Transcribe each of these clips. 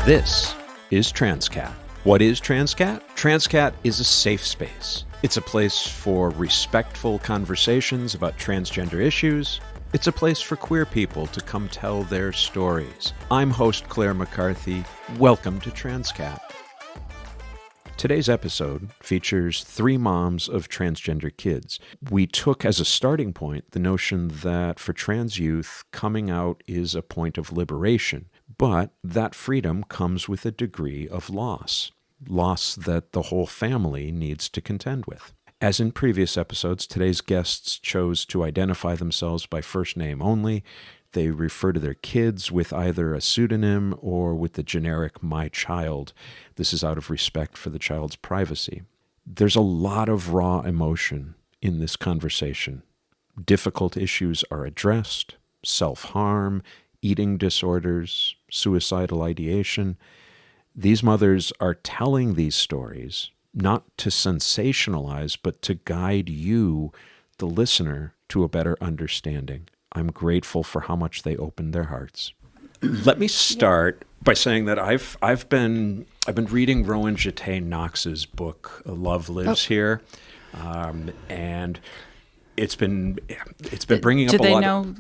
This is Transqat. What is Transqat? Transqat is a safe space. It's a place for respectful conversations about transgender issues. It's a place for queer people to come tell their stories. I'm host Clare McCarthy. Welcome to Transqat. Today's episode features 3 moms of transgender kids. We took as a starting point the notion that for trans youth, coming out is a point of liberation, but that freedom comes with a degree of loss that the whole family needs to contend with. As in previous episodes, today's guests chose to identify themselves by first name only. They refer to their kids with either a pseudonym or with the generic "my child." This is out of respect for the child's privacy. There's a lot of raw emotion in this conversation. Difficult issues are addressed: self-harm, eating disorders, suicidal ideation. These mothers are telling these stories not to sensationalize, but to guide you, the listener, to a better understanding. I'm grateful for how much they opened their hearts. Let me start by saying that I've been reading Rowan Jete Knox's book Love Lives Here, and it's been bringing up a lot. Do they know?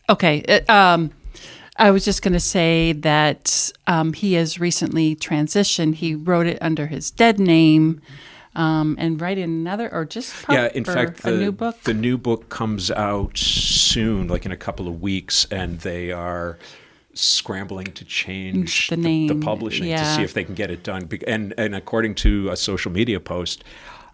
Okay. I was just going to say that he has recently transitioned. He wrote it under his dead name. And write another, or just in fact, a new book? The new book comes out soon, like in a couple of weeks, and they are scrambling to change the publishing to see if they can get it done. And according to a social media post,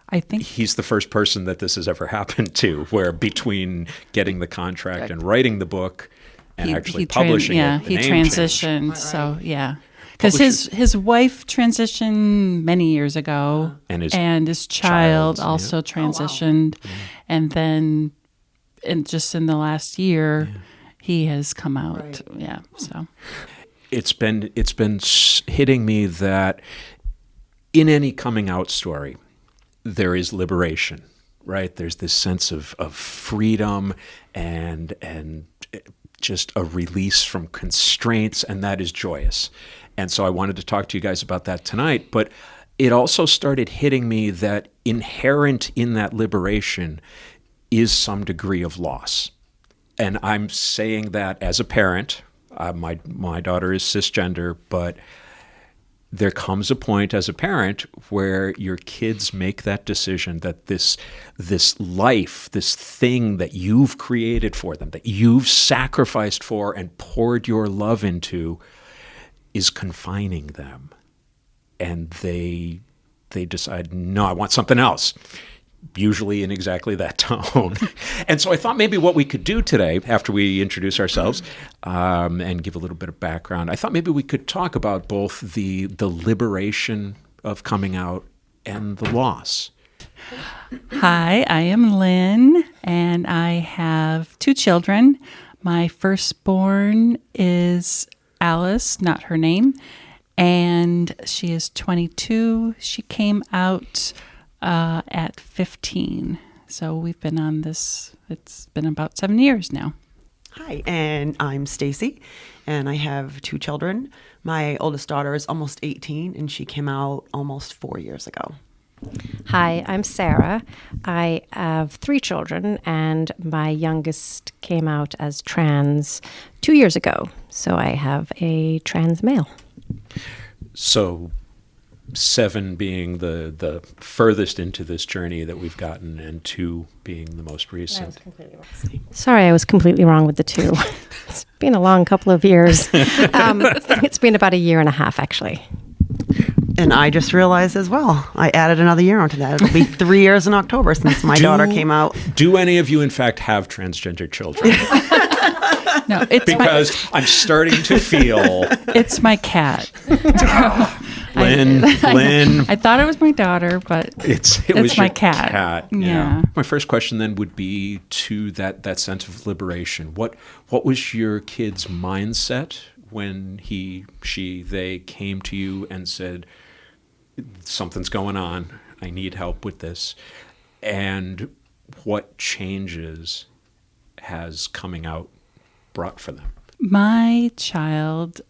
I think he's the first person that this has ever happened to, where between getting the contract and writing the book and actually publishing it, the name transitioned. Changed. So, yeah. Because his wife transitioned many years ago, and his child also transitioned, and then, just in the last year, he has come out. Right. Yeah, so it's been hitting me that in any coming out story, there is liberation, right? There's this sense of freedom and just a release from constraints, and that is joyous. And so I wanted to talk to you guys about that tonight. But it also started hitting me that inherent in that liberation is some degree of loss. And I'm saying that as a parent. My daughter is cisgender, but there comes a point as a parent where your kids make that decision that this life, this thing that you've created for them, that you've sacrificed for and poured your love into, is confining them, and they decide, no, I want something else, usually in exactly that tone. And so I thought maybe what we could do today, after we introduce ourselves and give a little bit of background, I thought maybe we could talk about both the liberation of coming out and the loss. Hi, I am Lynn, and I have 2 children. My firstborn is Alice, not her name, and she is 22. She came out at 15. So we've been on this, it's been about 7 years now. Hi, and I'm Stacey, and I have 2 children. My oldest daughter is almost 18, and she came out almost 4 years ago. Hi, I'm Sarah. I have 3 children, and my youngest came out as trans 2 years ago. So I have a trans male. So 7 being the furthest into this journey that we've gotten, and 2 being the most recent. I was completely wrong. Sorry, I was completely wrong with the 2. It's been a long couple of years. It's been about a year and a half, actually. And I just realized as well, I added another year onto that. It'll be 3 years in October since my daughter came out. Do any of you, in fact, have transgender children? No, it's because I'm starting to feel... It's my cat. Lynn. I thought it was my daughter, but it was my cat. Yeah. My first question then would be to that sense of liberation. What was your kid's mindset when they came to you and said, something's going on, I need help with this? And what changes has coming out brought for them? My child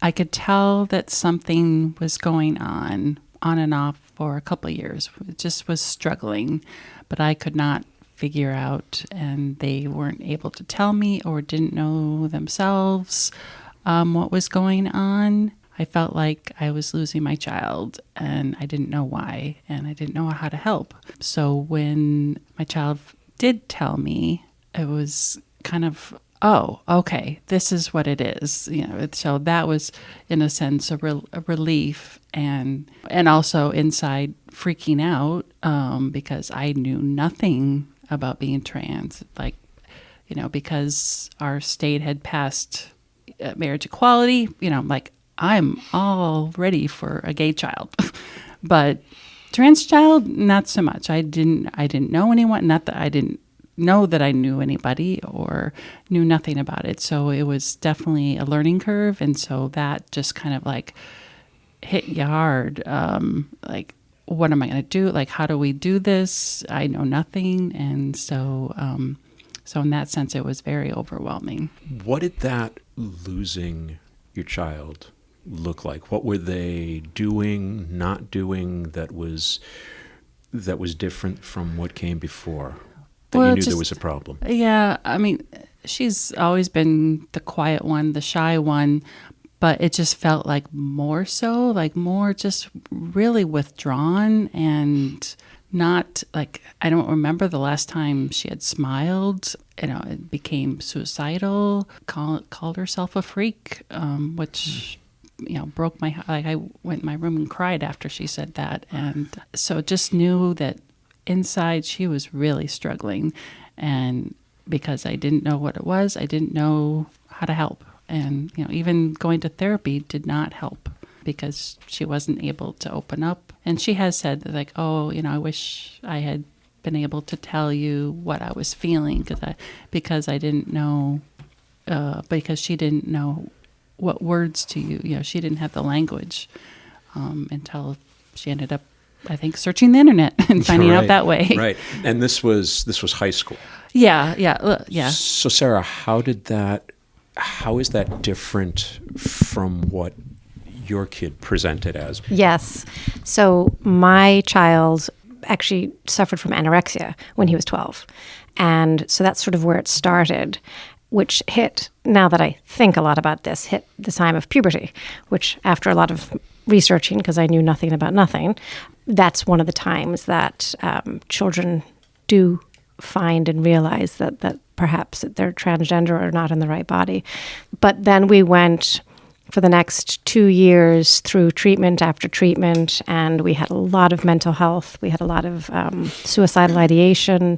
I could tell that something was going on and off for a couple of years. It just was struggling, but I could not figure out, and they weren't able to tell me or didn't know themselves what was going on. I felt like I was losing my child, and I didn't know why, and I didn't know how to help. So when my child did tell me, it was kind of, oh, okay, this is what it is. So that was, in a sense, a relief, and also inside freaking out because I knew nothing about being trans, because our state had passed marriage equality. Like, I'm all ready for a gay child, but trans child, not so much. I didn't know anyone. Not that I didn't know that I knew anybody or knew nothing about it. So it was definitely a learning curve, and so that just kind of like hit you hard. Like, what am I going to do? Like, how do we do this? I know nothing, and so in that sense, it was very overwhelming. What did that losing your child look like? What were they doing, not doing that was different from what came before? That you knew there was a problem. Yeah, I mean, she's always been the quiet one, the shy one, but it just felt like more so, like more just really withdrawn and not like, I don't remember the last time she had smiled. It became suicidal, called herself a freak, which broke my heart. Like, I went in my room and cried after she said that. And so just knew that inside she was really struggling. And because I didn't know what it was, I didn't know how to help. And, even going to therapy did not help because she wasn't able to open up. And she has said like, oh, I wish I had been able to tell you what I was feeling because I didn't know, because she didn't know what words to use. She didn't have the language until she ended up, I think, searching the internet and finding out that way. Right. And this was high school. Yeah. So Sarah, how is that different from what your kid presented as? Yes. So my child actually suffered from anorexia when he was 12. And so that's sort of where it started, which hit, now that I think a lot about this, hit the time of puberty, which after a lot of researching, because I knew nothing about nothing, that's one of the times that children do find and realize that perhaps they're transgender or not in the right body. But then we went for the next 2 years through treatment after treatment, and we had a lot of mental health. We had a lot of suicidal ideation,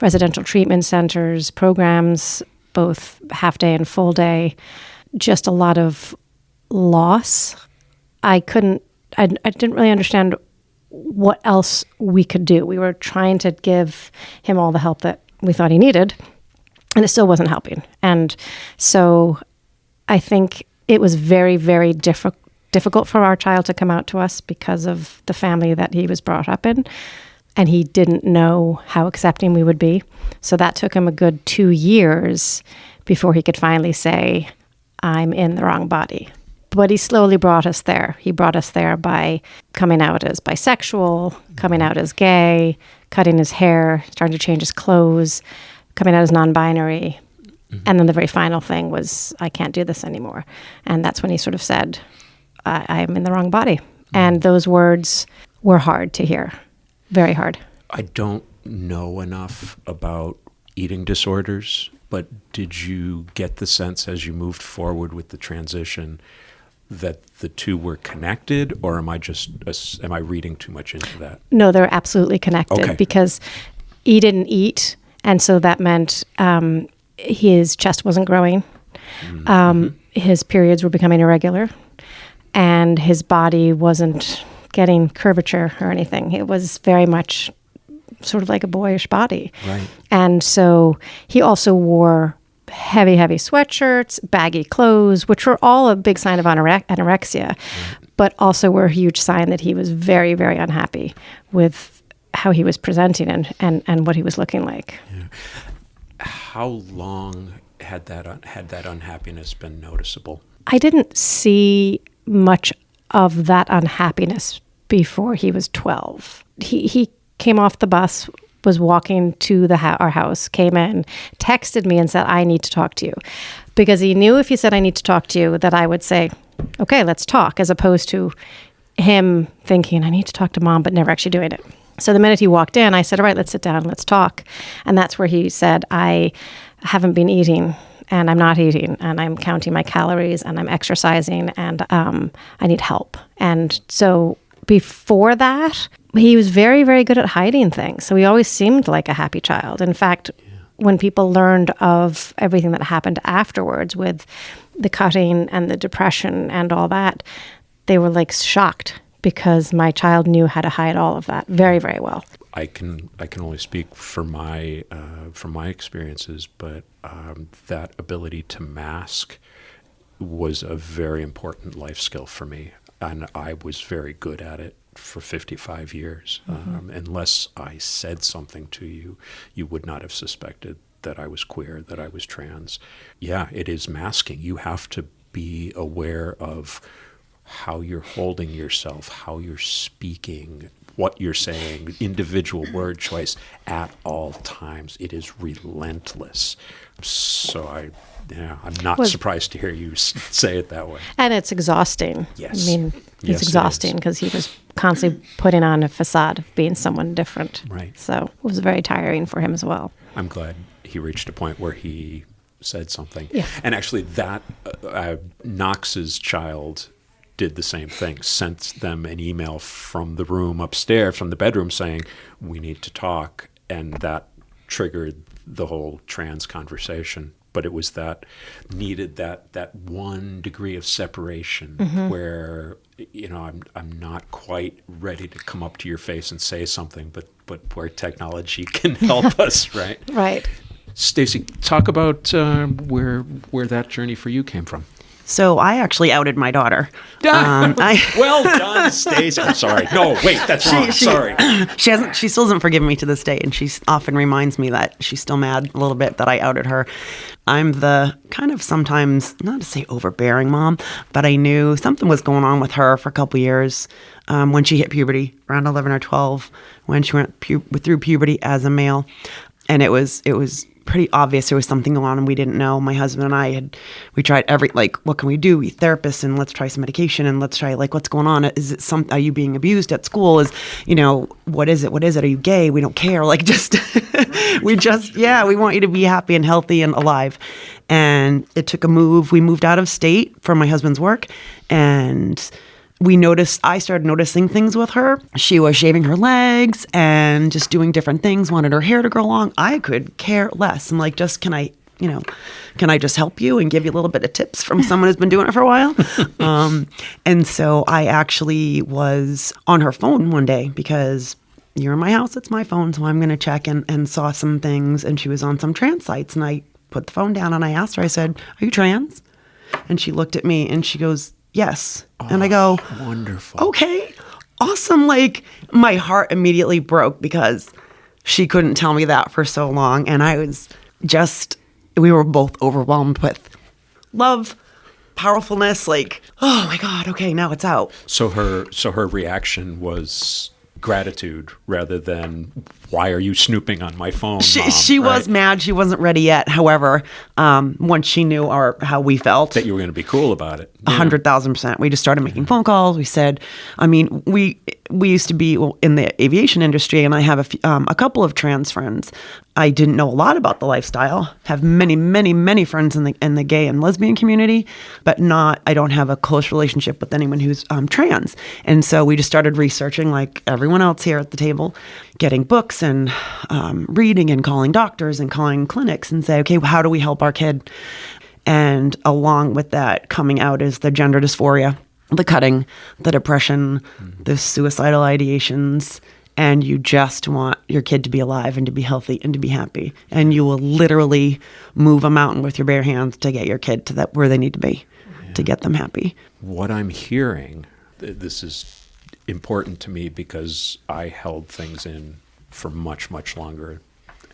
residential treatment centers, programs, both half day and full day, just a lot of loss. I didn't really understand what else we could do. We were trying to give him all the help that we thought he needed, and it still wasn't helping. And so I think it was very, very difficult for our child to come out to us because of the family that he was brought up in, and he didn't know how accepting we would be. So that took him a good 2 years before he could finally say, I'm in the wrong body. But he slowly brought us there. He brought us there by coming out as bisexual, coming out as gay, cutting his hair, starting to change his clothes, coming out as non-binary. Mm-hmm. And then the very final thing was, I can't do this anymore. And that's when he sort of said, I'm in the wrong body. Mm-hmm. And those words were hard to hear, very hard. I don't know enough about eating disorders, but did you get the sense as you moved forward with the transition that the two were connected, or am I reading too much into that? No, they're absolutely connected, because he didn't eat, and so that meant his chest wasn't growing, his periods were becoming irregular, and his body wasn't getting curvature or anything. It was very much sort of like a boyish body. Right. And so he also wore heavy sweatshirts, baggy clothes, which were all a big sign of anorexia, but also were a huge sign that he was very, very unhappy with how he was presenting and what he was looking like. Yeah. How long had that unhappiness been noticeable? I didn't see much of that unhappiness before he was 12. He came off the bus, was walking to our house, came in, texted me and said, I need to talk to you. Because he knew if he said, I need to talk to you, that I would say, okay, let's talk, as opposed to him thinking, I need to talk to Mom, but never actually doing it. So the minute he walked in, I said, all right, let's sit down, let's talk. And that's where he said, I haven't been eating, and I'm not eating, and I'm counting my calories, and I'm exercising, and I need help. And so before that, he was very, very good at hiding things. So he always seemed like a happy child. In fact, when people learned of everything that happened afterwards with the cutting and the depression and all that, they were like shocked, because my child knew how to hide all of that very, very well. I can only speak for my from my experiences, but that ability to mask was a very important life skill for me, and I was very good at it for 55 years. Unless I said something to you, you would not have suspected that I was queer, that I was trans. Yeah, it is masking. You have to be aware of how you're holding yourself, how you're speaking, what you're saying, individual word choice at all times. It is relentless. So I'm not surprised to hear you say it that way. And it's exhausting. Yes. I mean, it's exhausting because he was constantly putting on a facade of being someone different. Right. So it was very tiring for him as well. I'm glad he reached a point where he said something. Yeah. And actually that Knox's child did the same thing, sent them an email from the room upstairs, from the bedroom, saying, we need to talk. And that triggered the whole trans conversation. But it was needed that 1 degree of separation where, I'm not quite ready to come up to your face and say something, but where technology can help us, right? Right. Stacey, talk about where that journey for you came from. So I actually outed my daughter. Well done, Stacey. I'm sorry. No, wait, that's wrong. Sorry. She still doesn't forgive me to this day, and she often reminds me that she's still mad a little bit that I outed her. I'm the kind of sometimes, not to say overbearing mom, but I knew something was going on with her for a couple years when she hit puberty, around 11 or 12, when she went through puberty as a male. And it was pretty obvious there was something going on and we didn't know. My husband and I we tried what can we do? We therapists, and let's try some medication, and let's try what's going on? Is it are you being abused at school? What is it? What is it? Are you gay? We don't care. We want you to be happy and healthy and alive. And it took a move. We moved out of state for my husband's work, and I started noticing things with her. She was shaving her legs and just doing different things, wanted her hair to grow long. I could care less. I'm like, can I just help you and give you a little bit of tips from someone who's been doing it for a while? And so I actually was on her phone one day because you're in my house, it's my phone, so I'm going to check, and saw some things, and she was on some trans sites, and I put the phone down and I asked her, I said, are you trans? And she looked at me and she goes, yes. And I go, wonderful. Okay, awesome. My heart immediately broke because she couldn't tell me that for so long. And I was we were both overwhelmed with love, powerfulness, oh my God, okay, now it's out. So her reaction was gratitude rather than, why are you snooping on my phone, Mom? She was mad. She wasn't ready yet. However, once she knew how we felt, that you were going to be cool about it, 100,000%. We just started making phone calls. We said, we used to be in the aviation industry, and I have a couple of trans friends. I didn't know a lot about the lifestyle. Have many, many, many friends in the gay and lesbian community, but I don't have a close relationship with anyone who's trans. And so we just started researching like everyone else here at the table, getting books and reading and calling doctors and calling clinics and say, okay, how do we help our kid? And along with that, coming out is the gender dysphoria, the cutting, the depression, the suicidal ideations. And you just want your kid to be alive and to be healthy and to be happy. And you will literally move a mountain with your bare hands to get your kid to where they need to be, to get them happy. What I'm hearing, this is important to me because I held things in for much, much longer.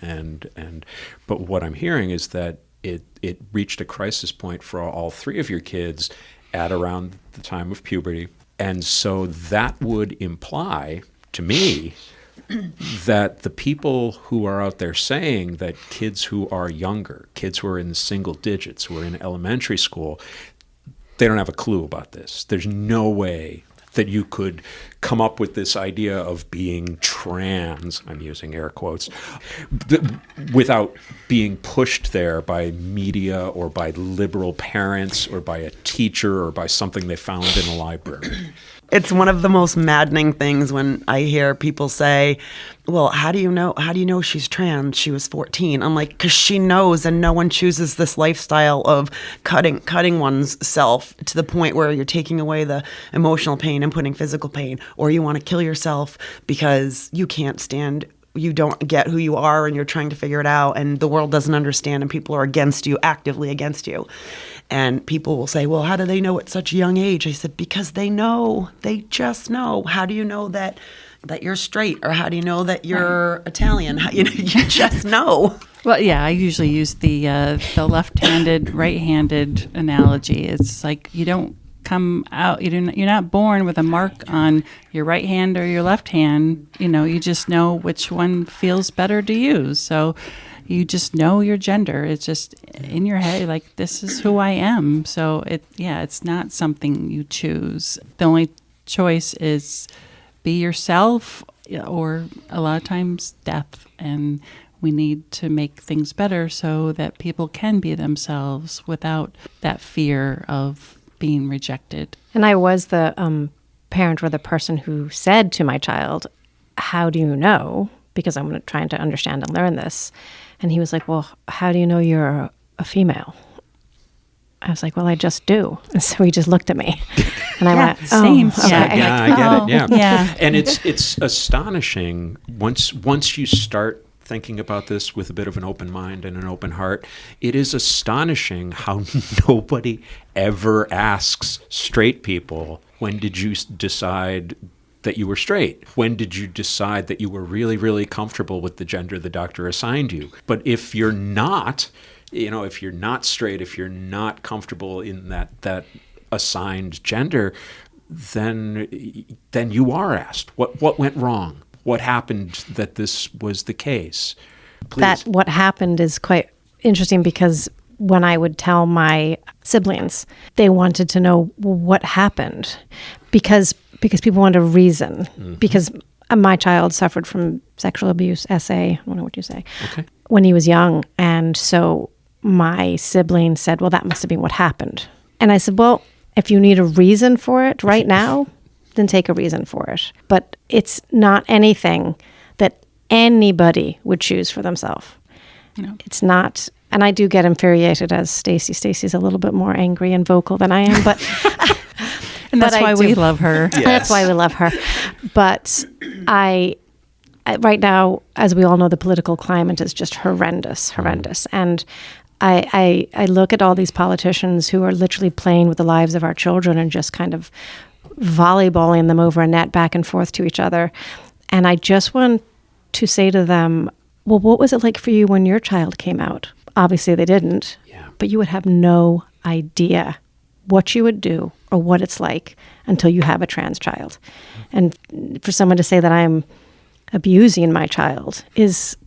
But what I'm hearing is that it reached a crisis point for all three of your kids at around the time of puberty. And so that would imply to me that the people who are out there saying that kids who are younger, kids who are in the single digits, who are in elementary school, they don't have a clue about this. There's no way that you could come up with this idea of being trans, I'm using air quotes, without being pushed there by media or by liberal parents or by a teacher or by something they found in a library. It's one of the most maddening things when I hear people say, well, how do you know she's trans? She was 14. I'm like, because she knows, and no one chooses this lifestyle of cutting one's self to the point where you're taking away the emotional pain and putting physical pain, or you want to kill yourself because you don't get who you are and you're trying to figure it out and the world doesn't understand and people are against you, actively against you. And people will say, well, how do they know at such a young age? I said, because they know. They just know. How do you know that you're straight? Or how do you know that you're Italian? You just know. Well, yeah, I usually use the left-handed, right-handed analogy. It's like you don't come out, you're not born with a mark on your right hand or your left hand. You just know which one feels better to use. So you just know your gender. It's just in your head, like, this is who I am. So it's not something you choose. The only choice is be yourself, or a lot of times death. And we need to make things better so that people can be themselves without that fear of being rejected. And I was the parent or the person who said to my child, how do you know? Because I'm trying to understand and learn this. And he was like, well, how do you know you're a female? I was like, well, I just do. And so he just looked at me. And I went, same. Okay. Yeah, I get it. Yeah. And it's astonishing once you start thinking about this with a bit of an open mind and an open heart. It is astonishing how nobody ever asks straight people, when did you decide that you were straight? When did you decide that you were really, really comfortable with the gender the doctor assigned you? But if you're not, if you're not straight, if you're not comfortable in that assigned gender, then you are asked, what went wrong? What happened that this was the case? Please. That what happened is quite interesting, because when I would tell my siblings, they wanted to know, well, what happened, because people wanted a reason. Mm-hmm. Because my child suffered from sexual abuse, SA, I don't know what you say, okay, when he was young. And so my sibling said, well, that must have been what happened. And I said, well, if you need a reason for it right now, then take a reason for it. But it's not anything that anybody would choose for themselves. No. It's not. And I do get infuriated as Stacey. Stacey's a little bit more angry and vocal than I am, but and that's why we love her. Yes. That's why we love her. But I right now, as we all know, the political climate is just horrendous. And I look at all these politicians who are literally playing with the lives of our children and just kind of volleyballing them over a net back and forth to each other. And I just want to say to them, well, what was it like for you when your child came out? Obviously they didn't, but you would have no idea what you would do or what it's like until you have a trans child. And for someone to say that I'm abusing my child is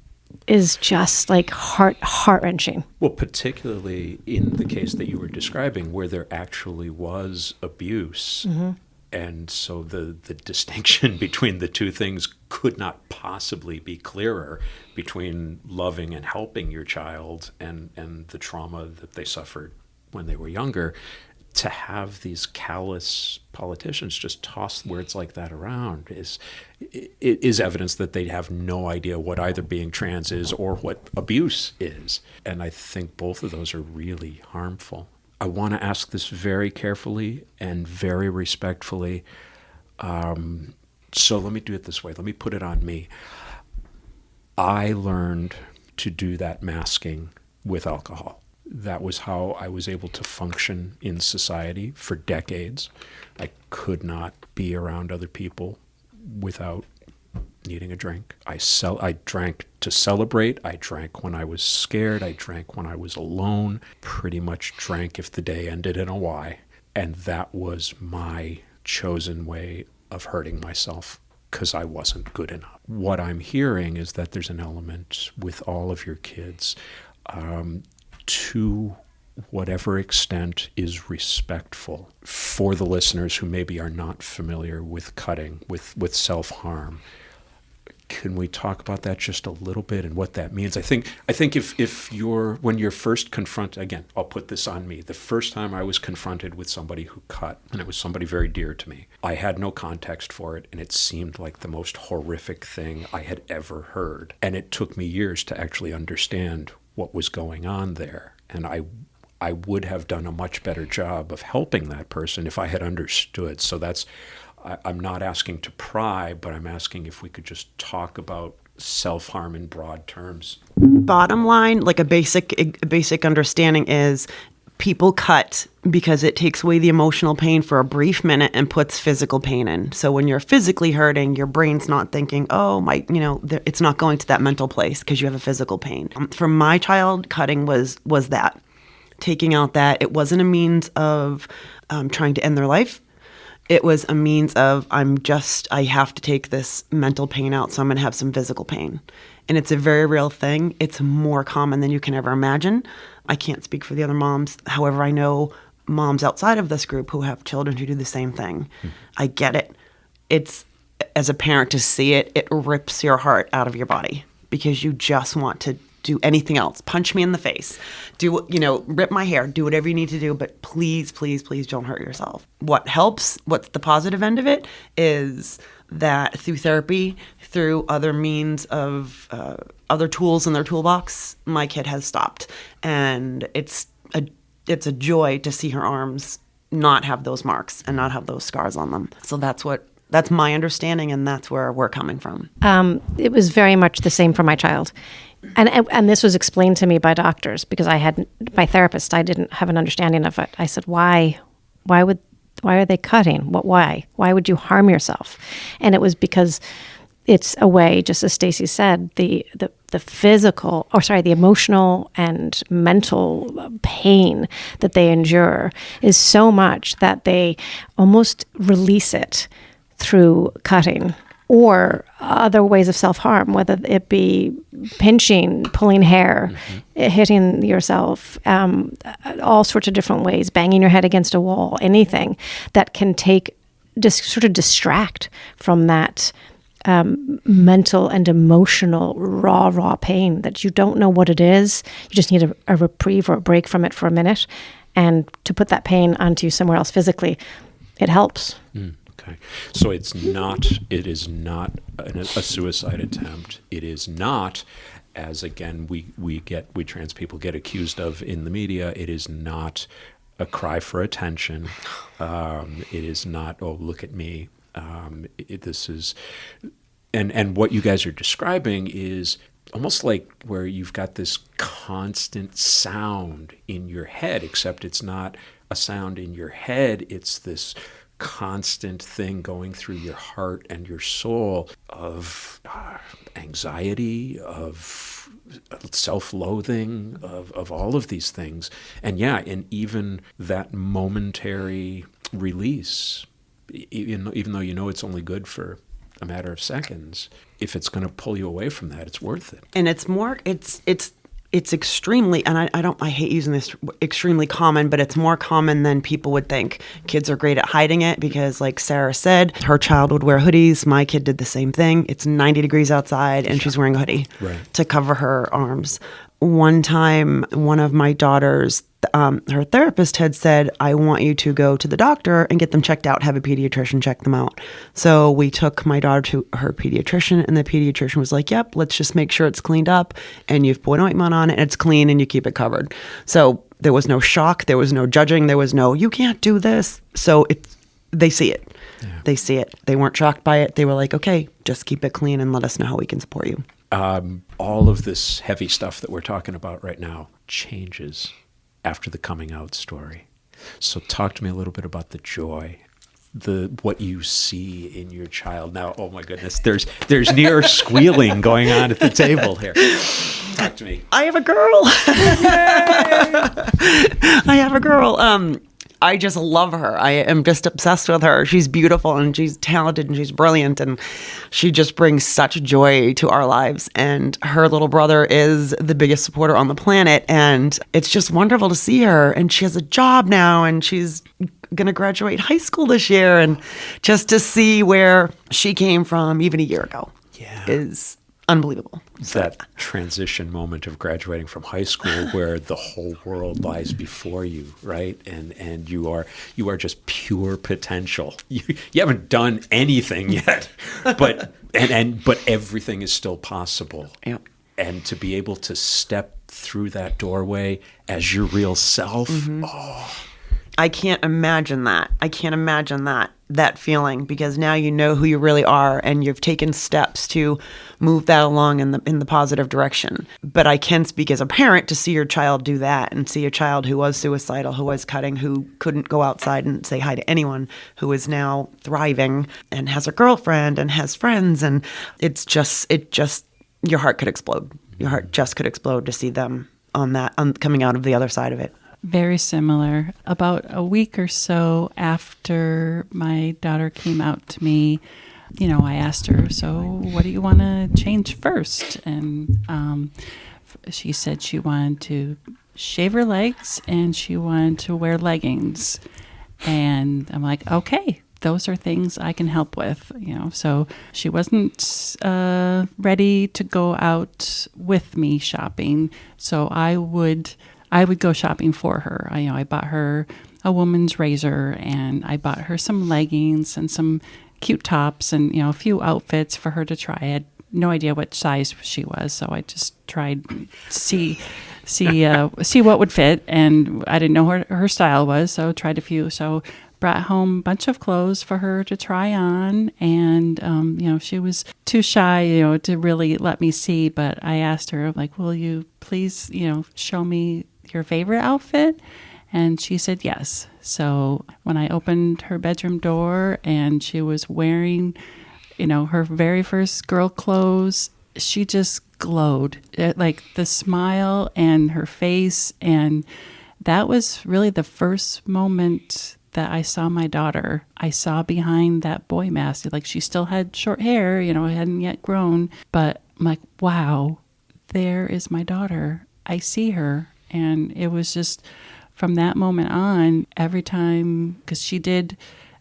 just like heart-wrenching. Well, particularly in the case that you were describing, where there actually was abuse. Mm-hmm. And so the distinction between the two things could not possibly be clearer, between loving and helping your child and the trauma that they suffered when they were younger. To have these callous politicians just toss words like that around is evidence that they have no idea what either being trans is or what abuse is. And I think both of those are really harmful. I want to ask this very carefully and very respectfully. So let me do it this way. Let me put it on me. I learned to do that masking with alcohol. That was how I was able to function in society for decades. I could not be around other people without needing a drink. I drank to celebrate. I drank when I was scared. I drank when I was alone. Pretty much drank if the day ended in a Y. And that was my chosen way of hurting myself because I wasn't good enough. What I'm hearing is that there's an element with all of your kids to whatever extent is respectful. For the listeners who maybe are not familiar with cutting, with self-harm, can we talk about that just a little bit and what that means? I think if when you're first confronted, again, I'll put this on me. The first time I was confronted with somebody who cut, and it was somebody very dear to me, I had no context for it, and it seemed like the most horrific thing I had ever heard. And it took me years to actually understand what was going on there. And I would have done a much better job of helping that person if I had understood. So I'm not asking to pry, but I'm asking if we could just talk about self-harm in broad terms. Bottom line, like a basic understanding is people cut because it takes away the emotional pain for a brief minute and puts physical pain in. So when you're physically hurting, your brain's not thinking, it's not going to that mental place because you have a physical pain. For my child, cutting was that. Taking out that, it wasn't a means of trying to end their life. It was a means of, I have to take this mental pain out, so I'm going to have some physical pain. And it's a very real thing. It's more common than you can ever imagine. I can't speak for the other moms. However, I know moms outside of this group who have children who do the same thing. I get it. It's, as a parent, to see it, it rips your heart out of your body because you just want to do anything else. Punch me in the face. Rip my hair. Do whatever you need to do, but please, please, please don't hurt yourself. What helps, what's the positive end of it, is that through therapy, through other means of other tools in their toolbox, my kid has stopped. And it's a joy to see her arms not have those marks and not have those scars on them. So that's my understanding, and that's where we're coming from. It was very much the same for my child. And this was explained to me by doctors because my therapist, I didn't have an understanding of it. I said, why are they cutting? Why would you harm yourself? And it was because it's a way, just as Stacey said, the emotional and mental pain that they endure is so much that they almost release it through cutting or other ways of self-harm, whether it be pinching, pulling hair, hitting yourself, all sorts of different ways, banging your head against a wall, anything that can distract from that mental and emotional raw pain that you don't know what it is. You just need a reprieve or a break from it for a minute. And to put that pain onto you somewhere else physically, it helps. Okay. So it is not a suicide attempt. It is not, as again, we trans people get accused of in the media, it is not a cry for attention. It is not, oh, look at me. This is, and what you guys are describing is almost like where you've got this constant sound in your head, except it's not a sound in your head. It's this constant thing going through your heart and your soul of anxiety, of self-loathing, of all of these things. And even that momentary release, even though you know it's only good for a matter of seconds, if it's going to pull you away from that, it's worth it. And it's extremely, and I hate using this, extremely common, but it's more common than people would think. Kids are great at hiding it because, like Sarah said, her child would wear hoodies. My kid did the same thing. It's 90 degrees outside and she's wearing a hoodie to cover her arms. One time, one of my daughters, her therapist had said, I want you to go to the doctor and get them checked out, have a pediatrician check them out. So we took my daughter to her pediatrician, and the pediatrician was like, yep, let's just make sure it's cleaned up and you've put ointment on it and it's clean and you keep it covered. So there was no shock, there was no judging, there was no, you can't do this. So they see it. Yeah. They see it. They weren't shocked by it. They were like, okay, just keep it clean and let us know how we can support you. All of this heavy stuff that we're talking about right now changes after the coming out story. So talk to me a little bit about the joy what you see in your child now. Oh my goodness, there's near squealing going on at the table here. Talk to me. I have a girl. I have a girl. I just love her. I am just obsessed with her. She's beautiful and she's talented and she's brilliant and she just brings such joy to our lives. And her little brother is the biggest supporter on the planet. And it's just wonderful to see her. And she has a job now and she's going to graduate high school this year. And just to see where she came from even a year ago is unbelievable. That transition moment of graduating from high school where the whole world lies before you, right? And you are just pure potential. You haven't done anything yet, but everything is still possible. Yeah. And to be able to step through that doorway as your real self, I can't imagine that. I can't imagine that feeling, because now you know who you really are and you've taken steps to move that along in the positive direction. But I can speak as a parent to see your child do that and see a child who was suicidal, who was cutting, who couldn't go outside and say hi to anyone, who is now thriving and has a girlfriend and has friends. And it just your heart could explode. Your heart just could explode to see them coming out of the other side of it. Very similar. About a week or so after my daughter came out to me, I asked her, so what do you want to change first? And she said she wanted to shave her legs and she wanted to wear leggings. And I'm like, okay, those are things I can help with, So she wasn't ready to go out with me shopping. So I would go shopping for her. I bought her a woman's razor and I bought her some leggings and some cute tops and, a few outfits for her to try. I had no idea what size she was, so I just tried to see what would fit, and I didn't know what her style was, so tried a few. So brought home a bunch of clothes for her to try on, and she was too shy, to really let me see. But I asked her, like, will you please, show me your favorite outfit? And she said yes. So when I opened her bedroom door and she was wearing, her very first girl clothes, she just glowed. Like the smile and her face. And that was really the first moment that I saw my daughter. I saw behind that boy mask, like she still had short hair, it hadn't yet grown. But I'm like, wow, there is my daughter. I see her. And it was just from that moment on, every time, because she did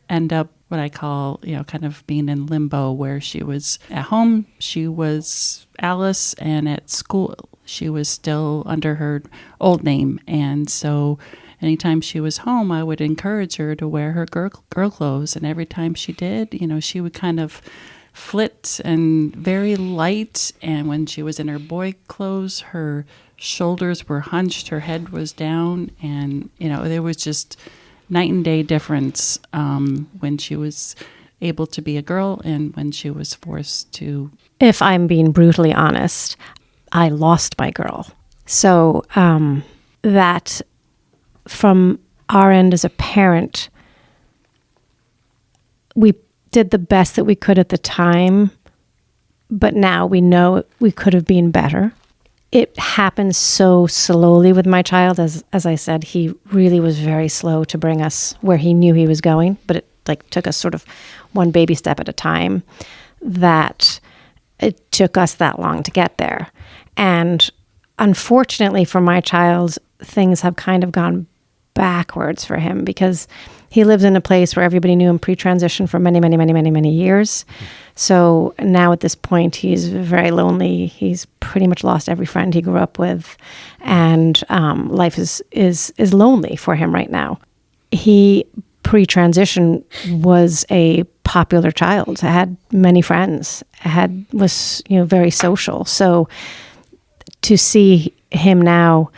end up what I call, kind of being in limbo, where she was at home, she was Alice, and at school, she was still under her old name. And so anytime she was home, I would encourage her to wear her girl clothes. And every time she did, she would kind of flit and very light. And when she was in her boy clothes, her shoulders were hunched, her head was down, and there was just night and day difference when she was able to be a girl and when she was forced to. If I'm being brutally honest, I lost my girl. So that from our end as a parent, we did the best that we could at the time, but now we know we could have been better. It happened so slowly with my child. As I said, he really was very slow to bring us where he knew he was going, but it took us sort of one baby step at a time, that it took us that long to get there. And unfortunately for my child, things have kind of gone backwards for him, because he lives in a place where everybody knew him pre-transition for many, many, many, many, many years. So now at this point, he's very lonely. He's pretty much lost every friend he grew up with, and life is lonely for him right now. He pre-transition was a popular child, had many friends, was very social. So to see him now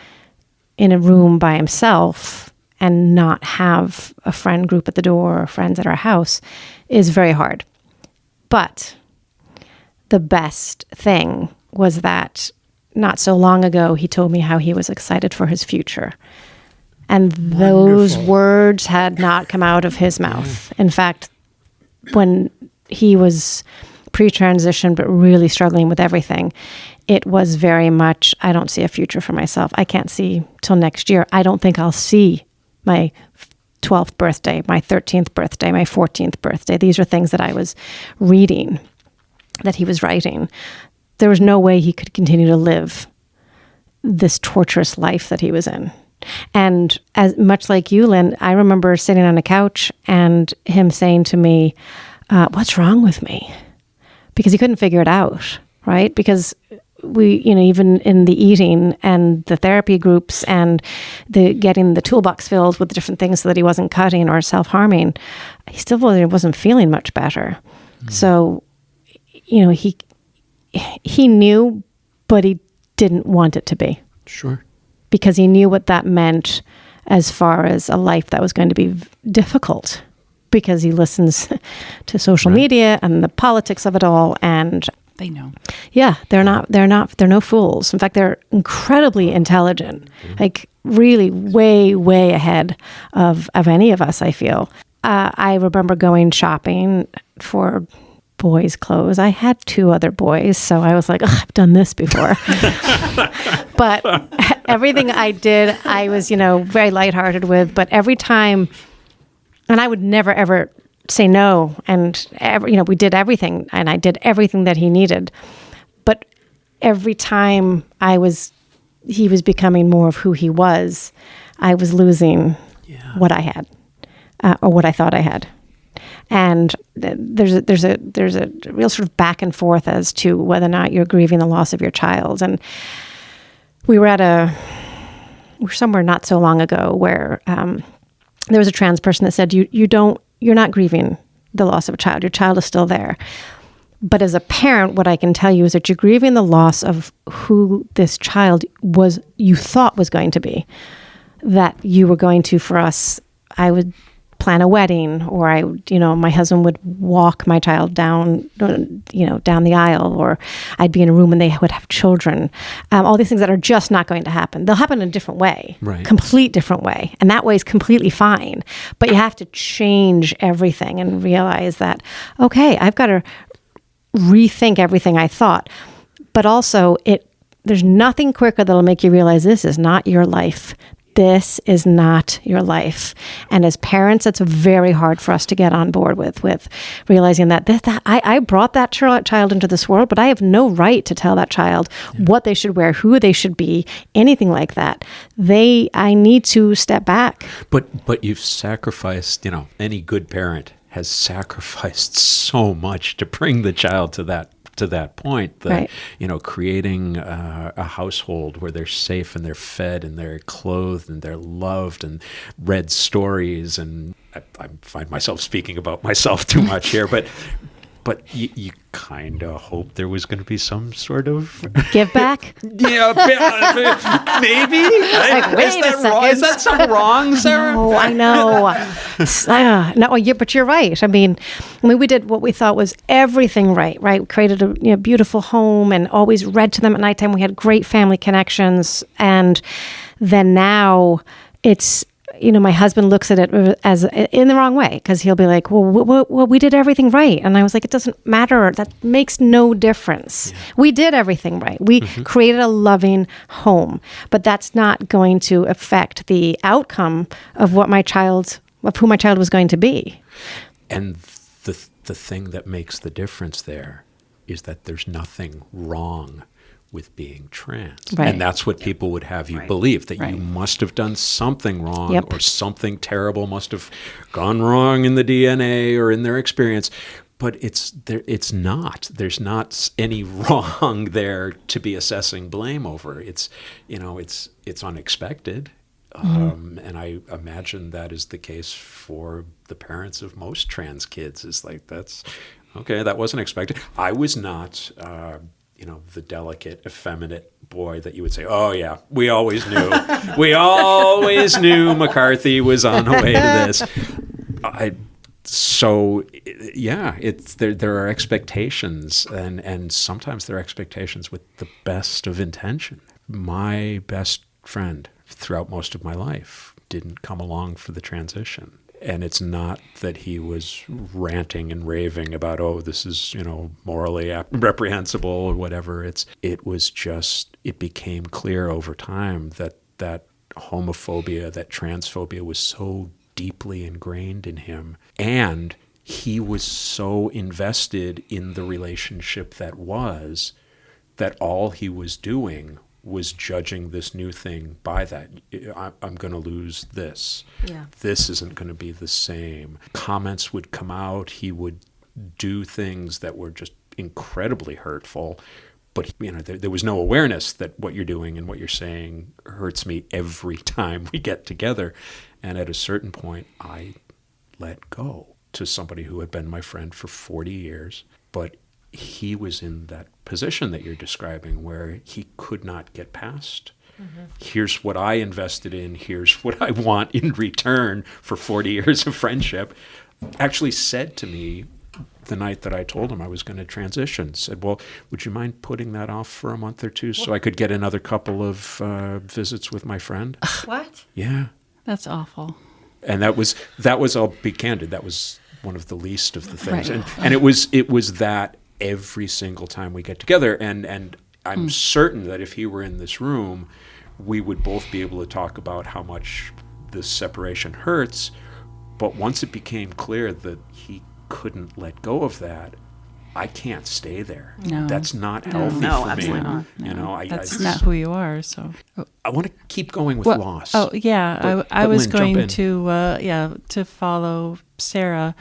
in a room by himself and not have a friend group at the door or friends at our house is very hard. But the best thing was that not so long ago, he told me how he was excited for his future. And those words had not come out of his mouth. In fact, when he was pre-transition but really struggling with everything, it was very much, I don't see a future for myself. I can't see till next year. I don't think I'll see my 12th birthday, my 13th birthday, my 14th birthday. These are things that I was reading, that he was writing. There was no way he could continue to live this torturous life that he was in. And as much like you, Lynn, I remember sitting on a couch and him saying to me, what's wrong with me? Because he couldn't figure it out, right? Because we, even in the eating and the therapy groups and the getting the toolbox filled with different things so that he wasn't cutting or self-harming, he still wasn't feeling much better. So, he knew, but he didn't want it to be. Sure. Because he knew what that meant as far as a life that was going to be difficult, because he listens to social media and the politics of it all. And They know. yeah, they're no fools. In fact, they're incredibly intelligent, like really way, way ahead of any of us, I feel. I remember going shopping for boys' clothes. I had 2 other boys, so I was like, I've done this before. But everything I did, I was, very lighthearted with. But every time, and I would never, ever say no. And, we did everything, and I did everything that he needed. But every time he was becoming more of who he was, I was losing what I had, or what I thought I had. And there's a real sort of back and forth as to whether or not you're grieving the loss of your child. And we were somewhere not so long ago where there was a trans person that said, you're not grieving the loss of a child. Your child is still there. But as a parent, what I can tell you is that you're grieving the loss of who this child you thought was going to be. That you were going to, for us, I would plan a wedding, or my husband would walk my child down the aisle, or I'd be in a room and they would have children. All these things that are just not going to happen. They'll happen in a different way, right. Complete different way. And that way is completely fine. But you have to change everything and realize that, okay, I've got to rethink everything I thought. But also there's nothing quicker that'll make you realize this is not your life. This is not your life. And as parents, it's very hard for us to get on board with realizing that I brought that child into this world, but I have no right to tell that child what they should wear, who they should be, anything like that. I need to step back. But you've sacrificed, any good parent has sacrificed so much to bring the child to that point, that right. Creating a household where they're safe and they're fed and they're clothed and they're loved and read stories. And I find myself speaking about myself too much here, but you kind of hope there was going to be some sort of give back. Yeah, maybe. Is that so wrong, Sarah? No, I know. No, but you're right. I mean, we did what we thought was everything right. We created a beautiful home and always read to them at nighttime. We had great family connections, and then now it's. My husband looks at it as in the wrong way, because he'll be like, well, we did everything right. And I was like, it doesn't matter. That makes no difference. Yeah. We did everything right. We created a loving home, but that's not going to affect the outcome of who my child was going to be. And the thing that makes the difference there is that there's nothing wrong with being trans. Right. And that's what people would have you believe, that you must have done something wrong, or something terrible must have gone wrong in the DNA or in their experience. But it's not. There's not any wrong there to be assessing blame over. It's unexpected. And I imagine that is the case for the parents of most trans kids. Is like, that's okay, that wasn't expected. I was not the delicate, effeminate boy that you would say, oh yeah, we always knew. We always knew McCarthy was on the way to this. There are expectations, and sometimes there are expectations with the best of intention. My best friend throughout most of my life didn't come along for the transition. And it's not that he was ranting and raving about, oh, this is, morally reprehensible or whatever. It was just, it became clear over time that homophobia, that transphobia was so deeply ingrained in him. And he was so invested in the relationship that all he was doing was judging this new thing by that. I'm going to lose this. Yeah. This isn't going to be the same. Comments would come out. He would do things that were just incredibly hurtful. But there was no awareness that what you're doing and what you're saying hurts me every time we get together. And at a certain point, I let go to somebody who had been my friend for 40 years. But he was in that position that you're describing where he could not get past. Mm-hmm. Here's what I invested in. Here's what I want in return for 40 years of friendship. Actually said to me the night that I told him I was going to transition, said, well, would you mind putting that off for a month or two so I could get another couple of visits with my friend? What? Yeah. That's awful. And that was, I'll be candid, that was one of the least of the things. Right. And it was that every single time we get together. And I'm certain that if he were in this room, we would both be able to talk about how much this separation hurts. But once it became clear that he couldn't let go of that, I can't stay there. No. That's not healthy No, for absolutely me. not. No. That's not who you are. So I want to keep going with Well, loss. Oh yeah, But I was Lynn, jump going in. to follow Sarah.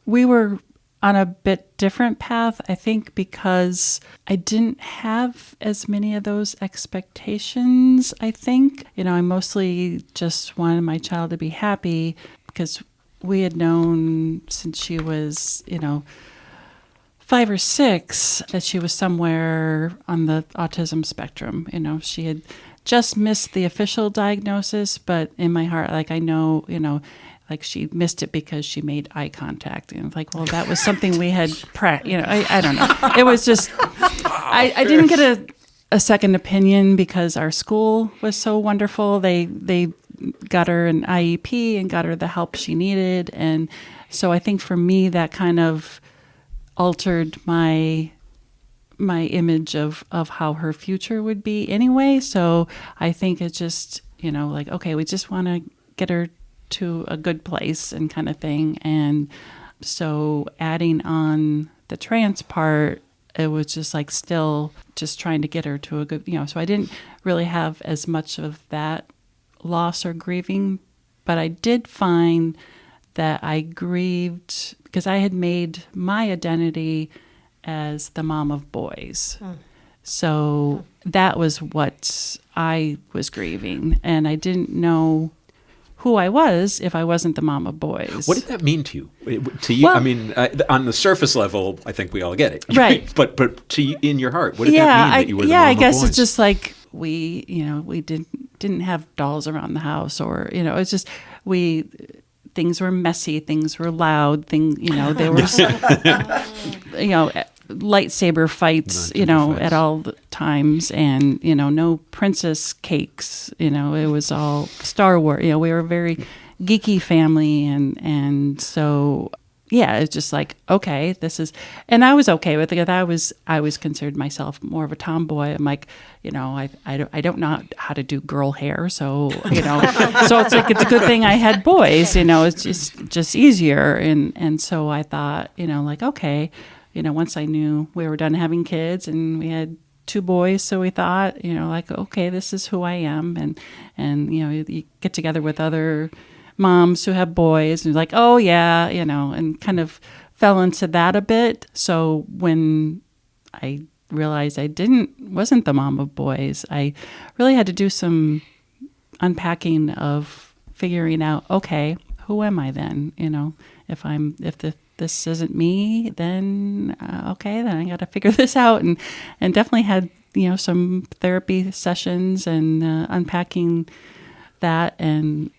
We were on a bit different path, I think, because I didn't have as many of those expectations. I think I mostly just wanted my child to be happy because we had known since she was 5 or 6 that she was somewhere on the autism spectrum. She had just missed the official diagnosis, but in my heart, I know, like she missed it because she made eye contact. And well, that was something we had, I don't know. It was just, I didn't get a second opinion because our school was so wonderful. They got her an IEP and got her the help she needed. And so I think for me, that kind of altered my image of how her future would be anyway. So I think it's just, okay, we just want to get her to a good place and kind of thing. And so adding on the trans part, it was just still just trying to get her to a good, so I didn't really have as much of that loss or grieving, but I did find that I grieved because I had made my identity as the mom of boys. So that was what I was grieving. And I didn't know who I was if I wasn't the mom of boys. What did that mean to you? To you, Well, I mean, on the surface level, I think we all get it, right? But to you, in your heart, what did that mean that you were the mom I of guess boys? it's just we didn't have dolls around the house, or it's just things were messy, things were loud, there was lightsaber fights, at all the times, and no princess cakes, it was all Star Wars. We were a very geeky family, and so it's just okay, this is, and I was okay with it. I was considered myself more of a tomboy. I'm I don't know how to do girl hair, so so it's it's a good thing I had boys. It's just easier, and so I thought okay. Once I knew we were done having kids and we had 2 boys, so we thought, okay, this is who I am. And you get together with other moms who have boys and oh yeah, and kind of fell into that a bit. So when I realized I wasn't the mom of boys, I really had to do some unpacking of figuring out, okay, who am I then? If this isn't me, then okay, then I got to figure this out, and definitely had some therapy sessions and unpacking that, and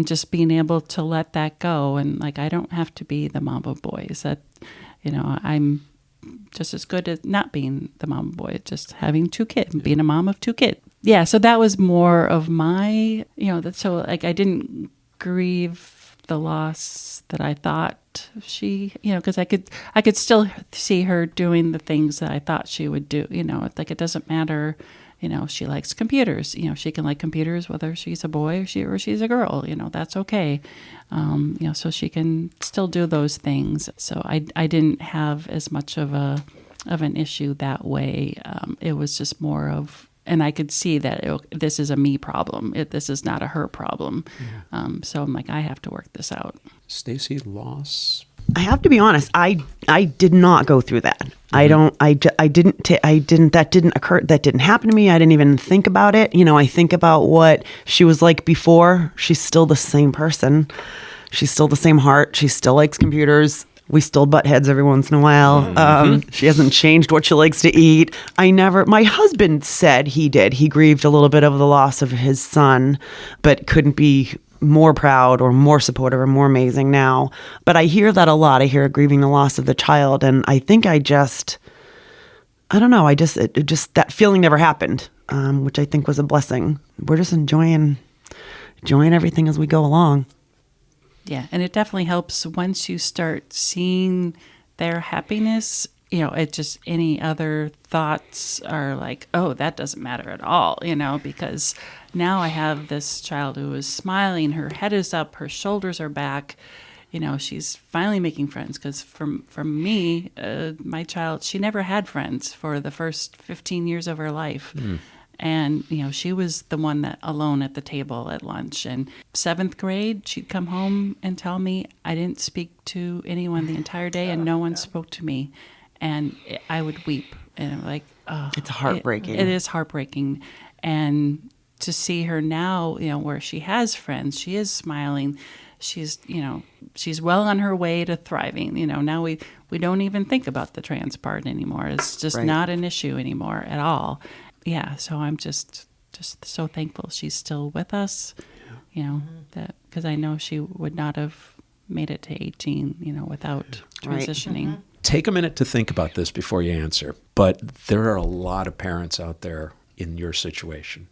just being able to let that go, and I don't have to be the mom of boys. That I'm just as good at not being the mom of boys, just having 2 kids, being a mom of 2 kids. yeah, so that was more of my, so like I didn't grieve the loss that I thought she, because I could still see her doing the things that I thought she would do. Like it doesn't matter. She likes computers. She can like computers whether she's a boy or she's a girl. That's okay. So she can still do those things. So I didn't have as much of an issue that way. It was just more of, and I could see that this is a me problem. This is not a her problem. Yeah. So I'm like, I have to work this out. Stacey, loss? I have to be honest. I did not go through that. Mm-hmm. That didn't occur. That didn't happen to me. I didn't even think about it. I think about what she was like before. She's still the same person. She's still the same heart. She still likes computers. We still butt heads every once in a while. Mm-hmm. She hasn't changed what she likes to eat. My husband said he did. He grieved a little bit of the loss of his son, but couldn't be more proud or more supportive or more amazing now. But I hear that a lot. I hear grieving the loss of the child. And I think I don't know. That feeling never happened, which I think was a blessing. We're just enjoying everything as we go along. Yeah, and it definitely helps once you start seeing their happiness. It just any other thoughts are like, oh, that doesn't matter at all, because now I have this child who is smiling, her head is up, her shoulders are back. She's finally making friends because from me, my child, she never had friends for the first 15 years of her life. Mm. And, she was the one that alone at the table at lunch. And 7th grade, she'd come home and tell me I didn't speak to anyone the entire day and no one spoke to me. And I would weep. And I'm like, oh. It's heartbreaking. It is heartbreaking. And to see her now, where she has friends, she is smiling. She's well on her way to thriving. Now we don't even think about the trans part anymore. It's just not an issue anymore at all. Yeah, so I'm just so thankful she's still with us, that because I know she would not have made it to 18, without transitioning. Mm-hmm. Take a minute to think about this before you answer, but there are a lot of parents out there in your situation,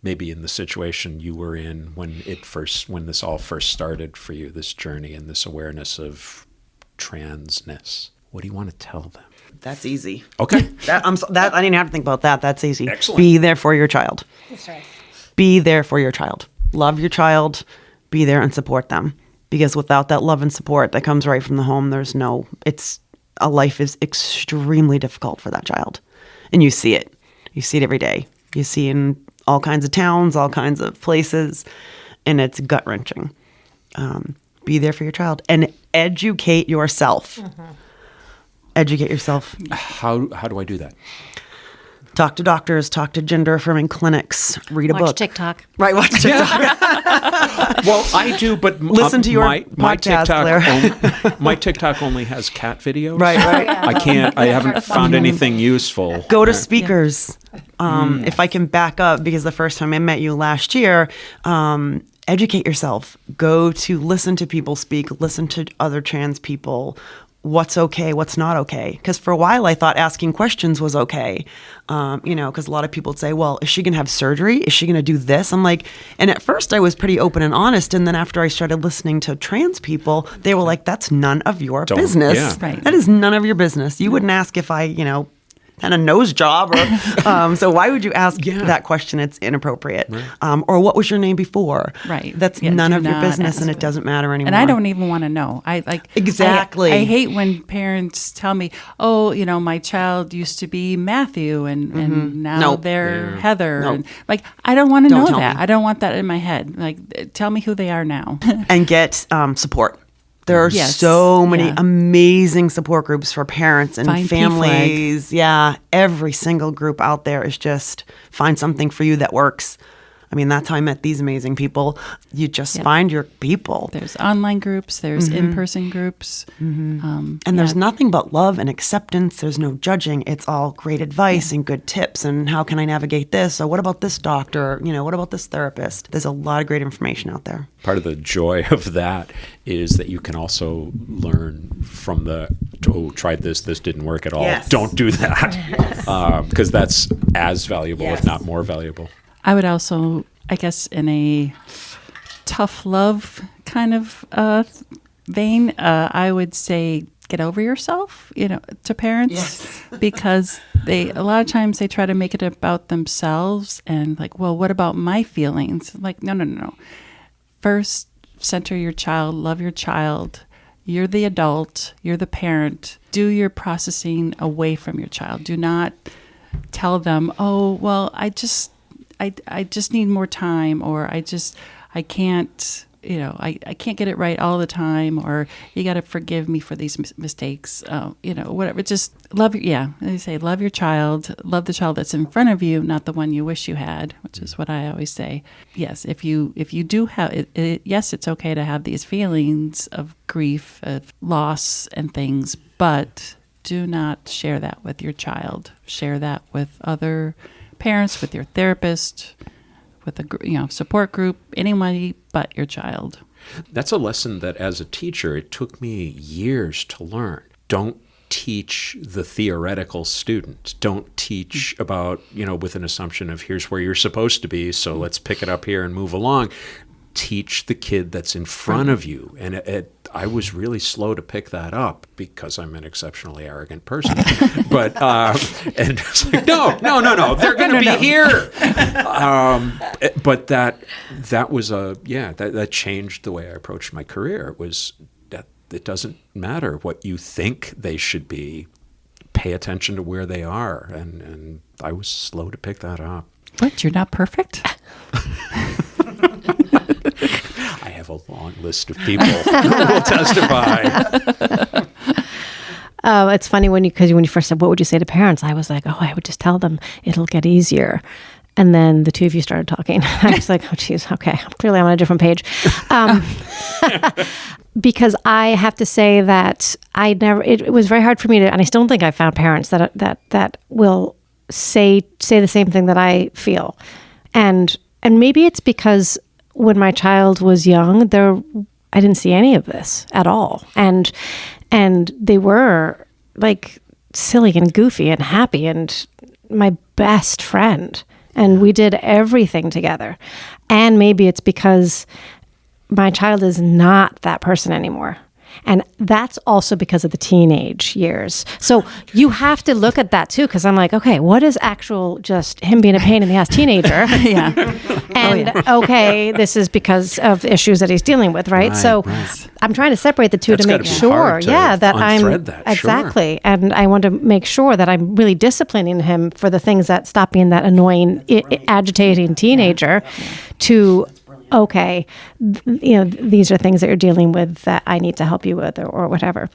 maybe in the situation you were in when this all first started for you, this journey and this awareness of transness. What do you want to tell them? That's easy. Okay. I didn't have to think about that. That's easy. Excellent. Be there for your child. That's right. Be there for your child. Love your child. Be there and support them. Because without that love and support that comes right from the home, life is extremely difficult for that child. And you see it. You see it every day. You see it in all kinds of towns, all kinds of places, and it's gut-wrenching. Be there for your child and educate yourself. Mm-hmm. Educate yourself. How do I do that? Talk to doctors, talk to gender affirming clinics, read a book. Watch TikTok. Right, watch TikTok. Well, I do, but listen to your my podcast, TikTok my TikTok only has cat videos. Right. I haven't found anything useful. Go to speakers. If I can back up, because the first time I met you last year, educate yourself. Go to listen to people speak, listen to other trans people. What's okay, what's not okay. Because for a while I thought asking questions was okay. Because a lot of people would say, well, is she going to have surgery? Is she going to do this? I'm like, and at first I was pretty open and honest. And then after I started listening to trans people, they were like, that's none of your business. Yeah. Right. That is none of your business. You wouldn't ask if I, had a nose job. Or, so why would you ask that question? It's inappropriate. Right. Or what was your name before? Right. That's none of your business and it doesn't matter anymore. And I don't even want to know. Exactly. I hate when parents tell me, oh, my child used to be Matthew and now they're Heather. Nope. And I don't want to know tell that. me. I don't want that in my head. Tell me who they are now. And get support. There are so many amazing support groups for parents and Find families. PFLAG. Yeah, every single group out there is just find something for you that works. I mean, that's how I met these amazing people. You just find your people. There's online groups. There's in-person groups. Mm-hmm. And there's nothing but love and acceptance. There's no judging. It's all great advice and good tips. And how can I navigate this? Or what about this doctor? What about this therapist? There's a lot of great information out there. Part of the joy of that is that you can also learn from tried this didn't work at all. Yes. Don't do that. Because that's as valuable, if not more valuable. I would also, I guess, in a tough love kind of vein, I would say get over yourself, to parents, because a lot of times they try to make it about themselves and like, well, what about my feelings? Like, no. First, center your child, love your child. You're the adult, you're the parent. Do your processing away from your child. Do not tell them, oh, well, I just need more time, or I can't, I can't get it right all the time, or you got to forgive me for these mistakes, whatever. Just love your child, love the child that's in front of you, not the one you wish you had, which is what I always say. Yes, if you do have it, yes, it's okay to have these feelings of grief, of loss and things, but do not share that with your child. Share that with other parents, with your therapist, with a support group, anybody but your child. That's a lesson that as a teacher, it took me years to learn. Don't teach the theoretical student. Don't teach about, with an assumption of here's where you're supposed to be, so let's pick it up here and move along. Teach the kid that's in front of you. And I was really slow to pick that up because I'm an exceptionally arrogant person. But, and it's like, no, they're going to be here. But that was that changed the way I approached my career. It was that it doesn't matter what you think they should be. Pay attention to where they are. And I was slow to pick that up. What? You're not perfect? I have a long list of people who will testify. It's funny when you first said, what would you say to parents? I was like, I would just tell them it'll get easier. And then the two of you started talking. I was like, oh, geez, okay. Clearly I'm on a different page. Because I have to say that it was very hard for me to, and I still don't think I found parents that will say the same thing that I feel. And maybe it's because when my child was young, I didn't see any of this at all. And they were like silly and goofy and happy and my best friend. And we did everything together. And maybe it's because my child is not that person anymore. And that's also because of the teenage years. So you have to look at that too, because I'm like, okay, what is actual just him being a pain in the ass teenager? Yeah. And okay, this is because of issues that he's dealing with, right? So I'm trying to separate the two to make sure, that I'm exactly. Sure. And I want to make sure that I'm really disciplining him for the things that stop being that annoying, agitating teenager to okay, these are things that you're dealing with that I need to help you with or whatever.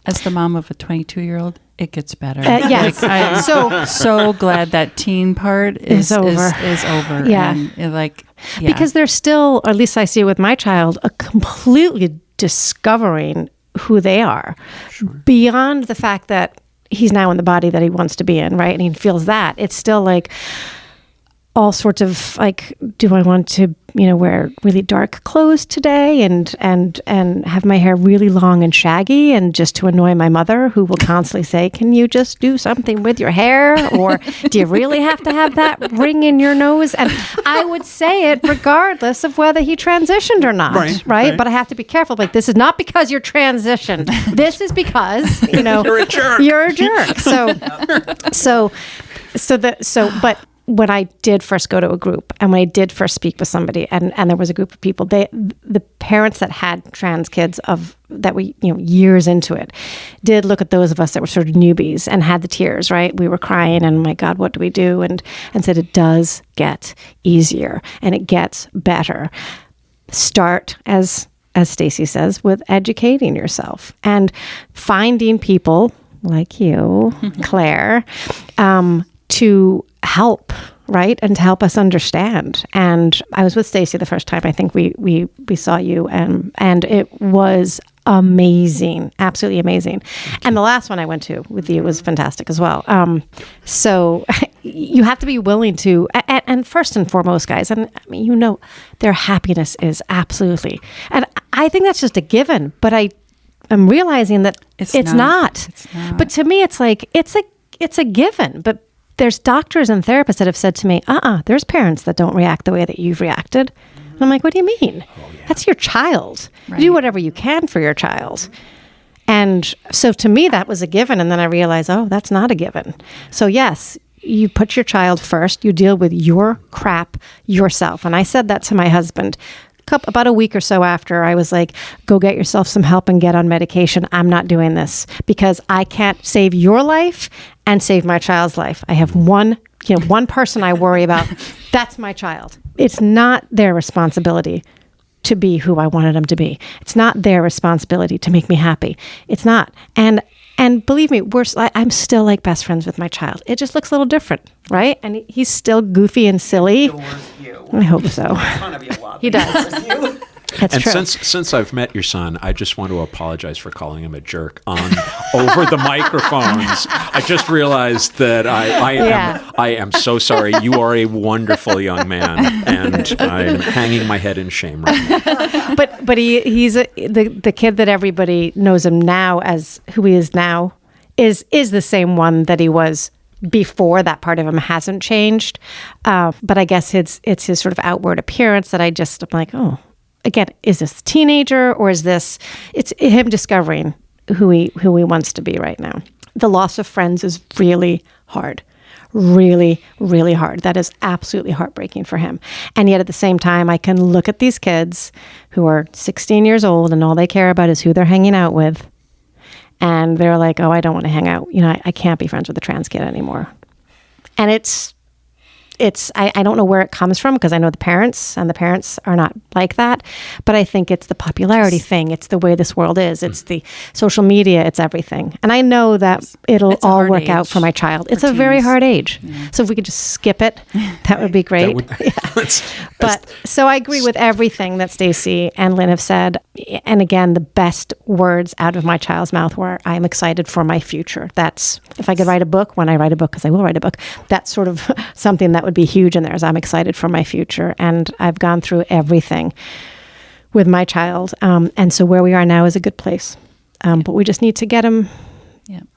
As the mom of a 22-year-old, it gets better. Yes. Like, I'm so glad that teen part is over. Is over. Yeah. And because there's still, or at least I see it with my child, a completely discovering who they are beyond the fact that he's now in the body that he wants to be in, right? And he feels that. It's still like all sorts of like, do I want to, wear really dark clothes today and have my hair really long and shaggy and just to annoy my mother who will constantly say, can you just do something with your hair? Or do you really have to have that ring in your nose? And I would say it regardless of whether he transitioned or not, right? But I have to be careful. Like, this is not because you're transitioned. This is because, you're a jerk. You're a jerk. But when I did first go to a group and when I did first speak with somebody and there was a group of people, the parents that had trans kids that we, years into it, did look at those of us that were sort of newbies and had the tears, right? We were crying and my God, what do we do? And said, it does get easier and it gets better. Start, as Stacey says, with educating yourself and finding people like you, Claire, to help, right? And to help us understand. And I was with Stacey the first time I think we saw you and it was amazing, absolutely amazing. And the last one I went to with you was fantastic as well. So you have to be willing to, and first and foremost, guys, and I mean, their happiness is absolutely, and I think that's just a given, but I'm realizing that it's not. But to me, it's like, it's a given, but there's doctors and therapists that have said to me, there's parents that don't react the way that you've reacted. And I'm like, what do you mean? That's your child. Right. You do whatever you can for your child. And so to me, that was a given. And then I realized, that's not a given. So yes, you put your child first. You deal with your crap yourself. And I said that to my husband about a week or so after. I was like, go get yourself some help and get on medication. I'm not doing this because I can't save your life and save my child's life. I have one person I worry about. That's my child. It's not their responsibility to be who I wanted them to be. It's not their responsibility to make me happy. It's not. And believe me, I'm still like best friends with my child. It just looks a little different, right? And he's still goofy and silly. I hope so. He does. That's and true. since I've met your son, I just want to apologize for calling him a jerk over the microphones. I just realized that I am so sorry. You are a wonderful young man, and I'm hanging my head in shame right now. But he's the kid that everybody knows him now as who he is now is the same one that he was before. That part of him hasn't changed. But I guess it's his sort of outward appearance that I'm like, again, is this a teenager or is this, it's him discovering who he wants to be right now. The loss of friends is really hard. Really, really hard. That is absolutely heartbreaking for him. And yet at the same time, I can look at these kids who are 16 years old and all they care about is who they're hanging out with. And they're like, I don't want to hang out. I can't be friends with a trans kid anymore. And I don't know where it comes from because I know the parents are not like that. But I think it's the popularity thing. It's the way this world is. It's the social media. It's everything. And I know that it'll all work out for my child. It's a very hard age. Yeah. So if we could just skip it, that would be great. But so I agree with everything that Stacey and Lynn have said. And again, the best words out of my child's mouth were, I'm excited for my future. That's, if I could write a book, when I write a book, because I will write a book, that's sort of something that would be huge in there, is I'm excited for my future. And I've gone through everything with my child. And so where we are now is a good place. But we just need to get him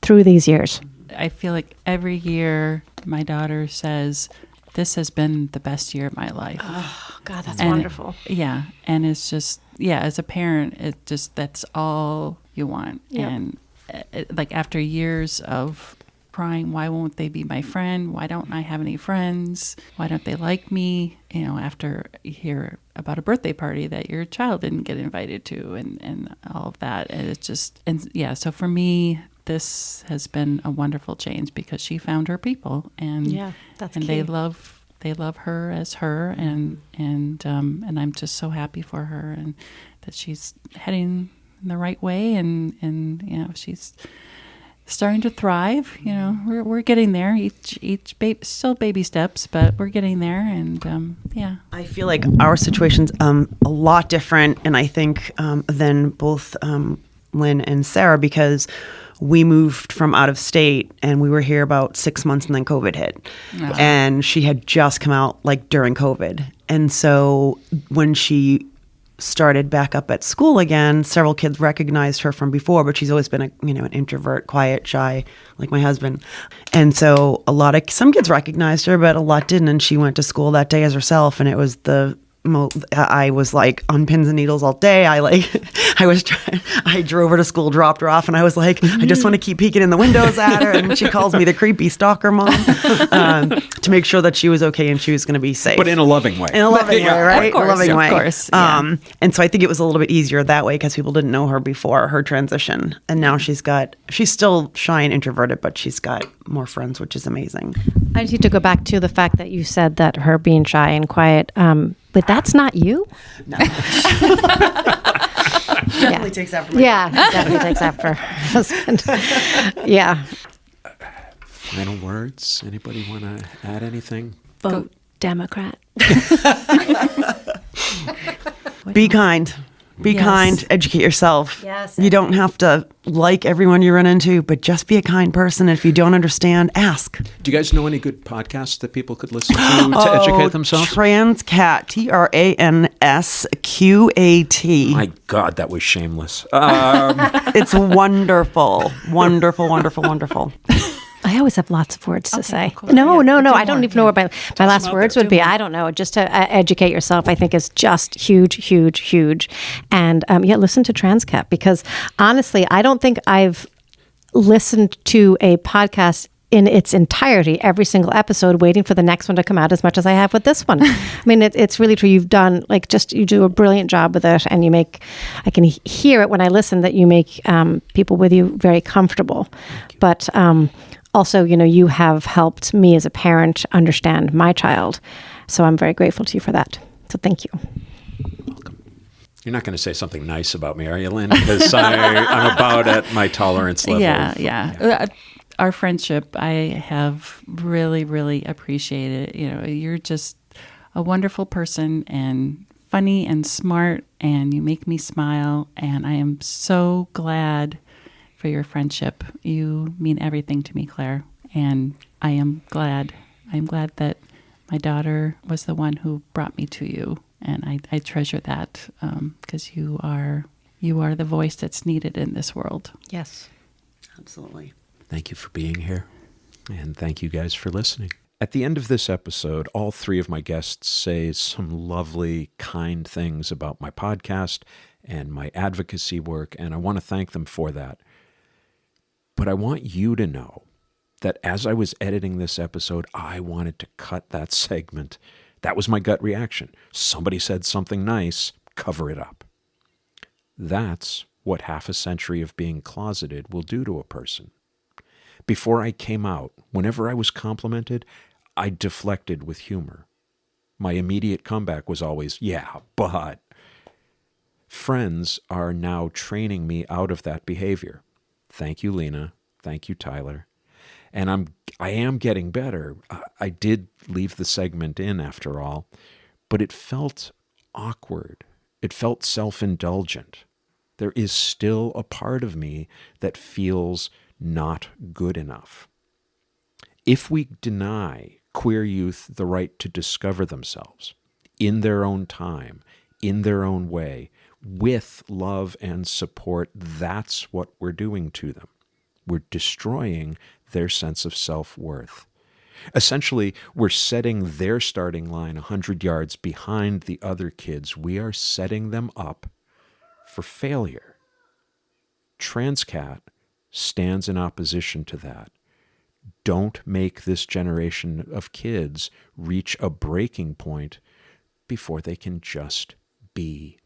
through these years. I feel like every year my daughter says, this has been the best year of my life. Oh, God, that's wonderful. Yeah. And it's just, as a parent, that's all you want. Yep. And like after years of crying, why won't they be my friend? Why don't I have any friends? Why don't they like me? After you hear about a birthday party that your child didn't get invited to and all of that. And it's just, so for me, this has been a wonderful change because she found her people and that's and key. they love her as her and I'm just so happy for her and that she's heading in the right way and she's starting to thrive. We're getting there. Each still baby steps, but we're getting there. And I feel like our situation's a lot different, and I think than both Lynn and Sarah, because we moved from out of state and we were here about 6 months and then COVID hit. Uh-huh. And she had just come out like during COVID. And so when she started back up at school again, several kids recognized her from before, but she's always been an introvert, quiet, shy, like my husband. And so some kids recognized her, but a lot didn't. And she went to school that day as herself. And it was I was like on pins and needles all day. I drove her to school, dropped her off, and I was like, I just want to keep peeking in the windows at her. And she calls me the creepy stalker mom to make sure that she was okay and she was going to be safe. But in a loving way. In a loving way, right? Of course, a loving way. Of course. Yeah. And so I think it was a little bit easier that way because people didn't know her before her transition. And now she's still shy and introverted, but she's got more friends, which is amazing. I just need to go back to the fact that you said that her being shy and quiet, but that's not you? No. Definitely takes after my definitely takes after her husband. Yeah. Final words? Anybody want to add anything? Vote Democrat. Be kind. Be kind. Educate yourself. Yes. You don't have to like everyone you run into, but just be a kind person. If you don't understand, ask. Do you guys know any good podcasts that people could listen to educate themselves? Transqat. Transqat. My God, that was shameless. It's wonderful. Wonderful, wonderful, wonderful. I always have lots of words to say. cool. No, Yeah, no. do I don't more, even know what my last out words there. would be. I don't know. Just to educate yourself, I think is just huge, huge, huge. And listen to Transqat, because honestly, I don't think I've listened to a podcast in its entirety, every single episode, waiting for the next one to come out as much as I have with this one. I mean, it's really true. You've done you do a brilliant job with it, and I can hear it when I listen that you make people with you very comfortable. But also, you have helped me as a parent understand my child. So I'm very grateful to you for that. So thank you. You're not going to say something nice about me, are you, Lynn? Because I'm about at my tolerance level. Yeah. Our friendship, I have really, really appreciated. You're just a wonderful person and funny and smart, and you make me smile. And I am so glad for your friendship. You mean everything to me, Claire. And I am glad that my daughter was the one who brought me to you. And I treasure that because you are the voice that's needed in this world. Yes. Absolutely. Thank you for being here, and thank you guys for listening. At the end of this episode, all three of my guests say some lovely, kind things about my podcast and my advocacy work, and I want to thank them for that. But I want you to know that as I was editing this episode, I wanted to cut that segment. That was my gut reaction. Somebody said something nice, cover it up. That's what half a century of being closeted will do to a person. Before I came out, whenever I was complimented, I deflected with humor. My immediate comeback was always, yeah, but. Friends are now training me out of that behavior. Thank you, Lena. Thank you, Tyler. And I am getting better. I did leave the segment in after all, but it felt awkward. It felt self-indulgent. There is still a part of me that feels not good enough. If we deny queer youth the right to discover themselves in their own time, in their own way, with love and support, that's what we're doing to them. We're destroying their sense of self-worth. Essentially, we're setting their starting line 100 yards behind the other kids. We are setting them up for failure. Transqat stands in opposition to that. Don't make this generation of kids reach a breaking point before they can just be.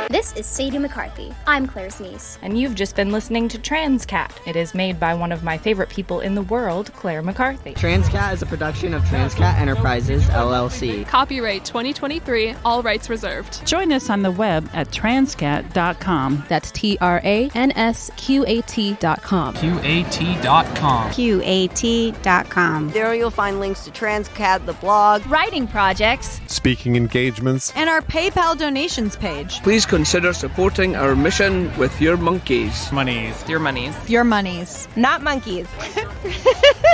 This is Sadie McCarthy. I'm Claire's niece. And you've just been listening to Transqat. It is made by one of my favorite people in the world, Clare McCarthy. Transqat is a production of Transqat Enterprises, LLC. Copyright 2023, all rights reserved. Join us on the web at transqat.com. That's TRANSQAT.com. QAT.com. QAT.com. There you'll find links to Transqat, the blog, writing projects, speaking engagements, and our PayPal donations page. Please consider supporting our mission with your monkeys. Your monies. Your monies. Not monkeys.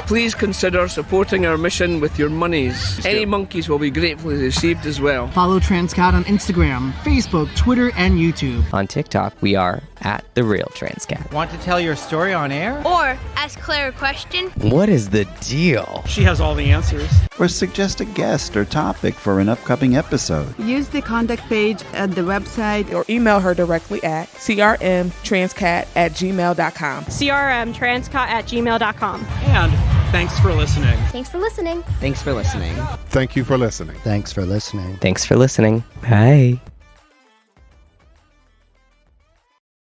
Please consider supporting our mission with your monies. Any monkeys will be gratefully received as well. Follow Transqat on Instagram, Facebook, Twitter, and YouTube. On TikTok, we are at The Real Transqat. Want to tell your story on air? or ask Claire a question. What is the deal? She has all the answers. Or suggest a guest or topic for an upcoming episode. Use the contact page at the website or email her directly at crmtranscat@gmail.com. crmtranscat@gmail.com. And thanks for listening. Thanks for listening. Thanks for listening. Thank you for listening. Thanks for listening. Thanks for listening. Bye.